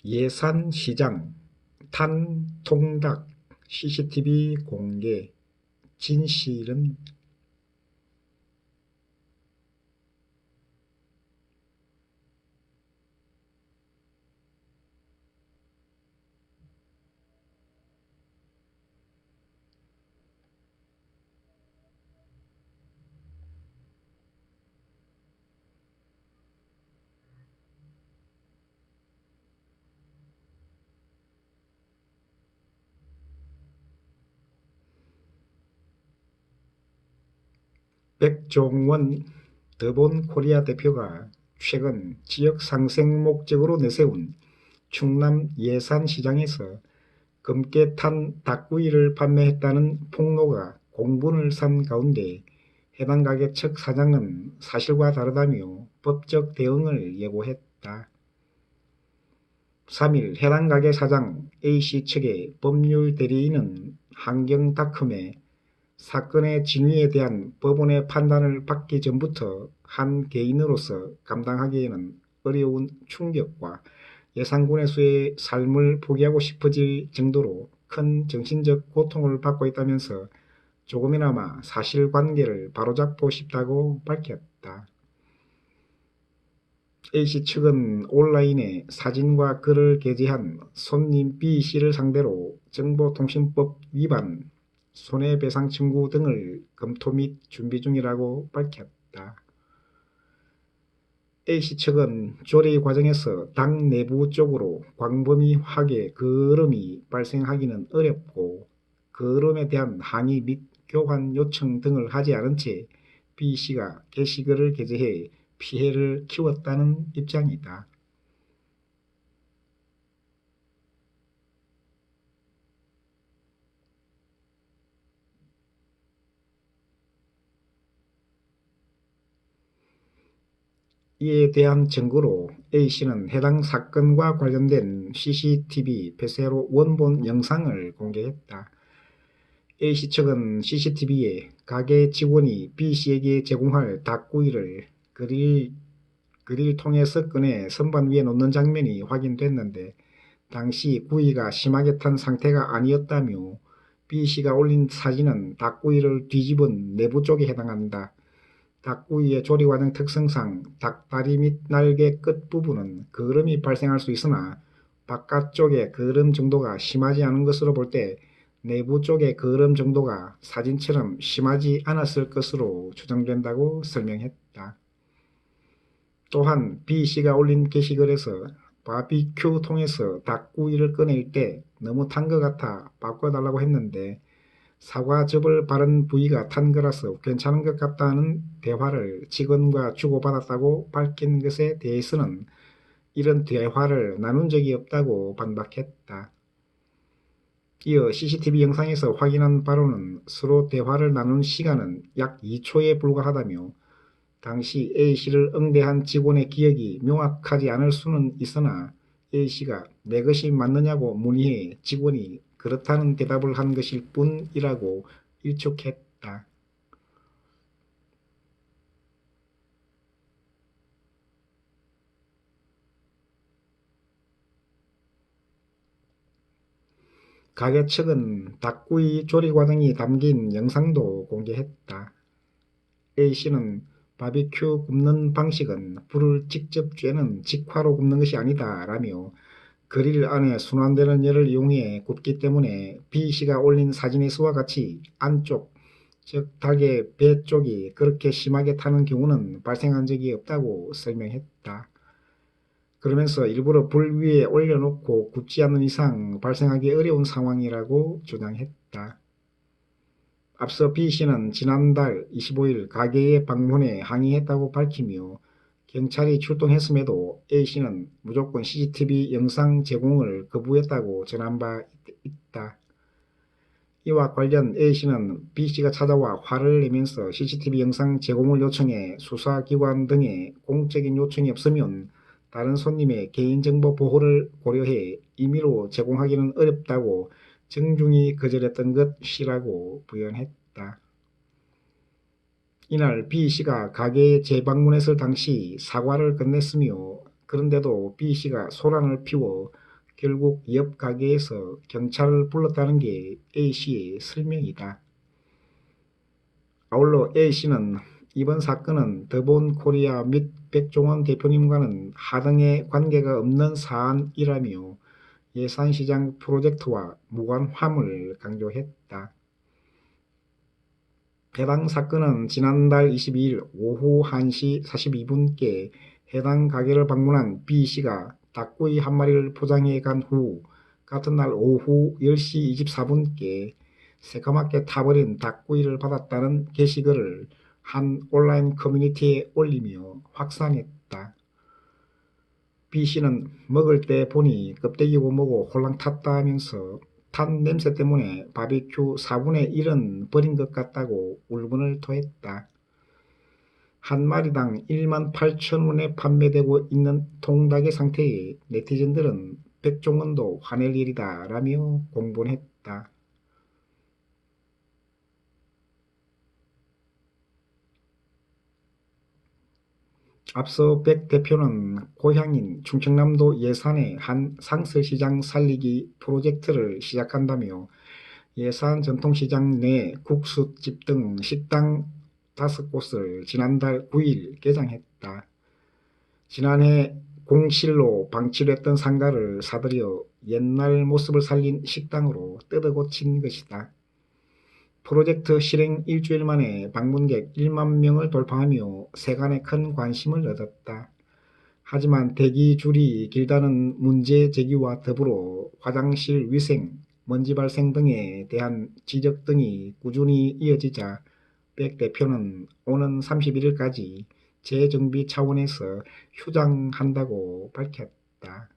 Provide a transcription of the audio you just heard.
예산시장 탄통닭 CCTV 공개 진실은? 백종원 더본코리아 대표가 최근 지역 상생 목적으로 내세운 충남 예산시장에서 검게 탄 닭구이를 판매했다는 폭로가 공분을 산 가운데 해당 가게 측 사장은 사실과 다르다며 법적 대응을 예고했다. 3일 해당 가게 사장 A씨 측의 법률 대리인은 한경닷컴에 사건의 진위에 대한 법원의 판단을 받기 전부터 한 개인으로서 감당하기에는 어려운 충격과 예산군의 수의 삶을 포기하고 싶어질 정도로 큰 정신적 고통을 받고 있다면서 조금이나마 사실관계를 바로잡고 싶다고 밝혔다. A씨 측은 온라인에 사진과 글을 게재한 손님 B씨를 상대로 정보통신법 위반, 손해배상 청구 등을 검토 및 준비 중이라고 밝혔다. A씨 측은 조리 과정에서 당 내부 쪽으로 광범위하게 거름이 발생하기는 어렵고 거름에 대한 항의 및 교환 요청 등을 하지 않은 채 B씨가 게시글을 게재해 피해를 키웠다는 입장이다. 이에 대한 증거로 A씨는 해당 사건과 관련된 CCTV 폐쇄로 원본 영상을 공개했다. A씨 측은 CCTV에 가게 직원이 B씨에게 제공할 닭구이를 그릴통에서 꺼내 선반 위에 놓는 장면이 확인됐는데 당시 구이가 심하게 탄 상태가 아니었다며 B씨가 올린 사진은 닭구이를 뒤집은 내부 쪽에 해당한다. 닭구이의 조리 과정 특성상 닭다리 및 날개 끝 부분은 거름이 발생할 수 있으나 바깥쪽의 거름 정도가 심하지 않은 것으로 볼 때 내부 쪽의 거름 정도가 사진처럼 심하지 않았을 것으로 추정된다고 설명했다. 또한 B씨가 올린 게시글에서 바비큐 통에서 닭구이를 꺼낼 때 너무 탄 것 같아 바꿔달라고 했는데 사과즙을 바른 부위가 탄 거라서 괜찮은 것 같다는 대화를 직원과 주고받았다고 밝힌 것에 대해서는 이런 대화를 나눈 적이 없다고 반박했다. 이어 CCTV 영상에서 확인한 바로는 서로 대화를 나눈 시간은 약 2초에 불과하다며 당시 A씨를 응대한 직원의 기억이 명확하지 않을 수는 있으나 A씨가 내 것이 맞느냐고 문의해 직원이 그렇다는 대답을 한 것일 뿐이라고 일축했다. 가게 측은 닭구이 조리 과정이 담긴 영상도 공개했다. A씨는 바비큐 굽는 방식은 불을 직접 쬐는 직화로 굽는 것이 아니다 라며 그릴 안에 순환되는 열을 이용해 굽기 때문에 B씨가 올린 사진에서와 같이 안쪽, 즉 닭의 배 쪽이 그렇게 심하게 타는 경우는 발생한 적이 없다고 설명했다. 그러면서 일부러 불 위에 올려놓고 굽지 않는 이상 발생하기 어려운 상황이라고 주장했다. 앞서 B씨는 지난달 25일 가게에 방문해 항의했다고 밝히며 경찰이 출동했음에도 A씨는 무조건 CCTV 영상 제공을 거부했다고 전한 바 있다. 이와 관련 A씨는 B씨가 찾아와 화를 내면서 CCTV 영상 제공을 요청해 수사기관 등의 공적인 요청이 없으면 다른 손님의 개인정보 보호를 고려해 임의로 제공하기는 어렵다고 정중히 거절했던 것이라고 부연했다. 이날 B씨가 가게에 재방문했을 당시 사과를 건넸으며 그런데도 B씨가 소란을 피워 결국 옆 가게에서 경찰을 불렀다는 게 A씨의 설명이다. 아울러 A씨는 이번 사건은 더본코리아 및 백종원 대표님과는 하등의 관계가 없는 사안이라며 예산시장 프로젝트와 무관함을 강조했다. 해당 사건은 지난달 22일 오후 1시 42분께 해당 가게를 방문한 B씨가 닭구이 한 마리를 포장해 간 후 같은 날 오후 10시 24분께 새까맣게 타버린 닭구이를 받았다는 게시글을 한 온라인 커뮤니티에 올리며 확산했다. B씨는 먹을 때 보니 껍데기고 뭐고 홀랑 탔다 하면서 탄 냄새 때문에 바비큐 4분의 1은 버린 것 같다고 울분을 토했다. 한 마리당 18,000원에 판매되고 있는 통닭의 상태에 네티즌들은 백종원도 화낼 일이다 라며 공분했다. 앞서 백 대표는 고향인 충청남도 예산의 한 상설시장 살리기 프로젝트를 시작한다며 예산 전통시장 내 국수집 등 식당 5곳을 지난달 9일 개장했다. 지난해 공실로 방치됐던 상가를 사들여 옛날 모습을 살린 식당으로 뜯어고친 것이다. 프로젝트 실행 일주일 만에 방문객 1만 명을 돌파하며 세간의 큰 관심을 얻었다. 하지만 대기 줄이 길다는 문제 제기와 더불어 화장실 위생, 먼지 발생 등에 대한 지적 등이 꾸준히 이어지자 백 대표는 오는 31일까지 재정비 차원에서 휴장한다고 밝혔다.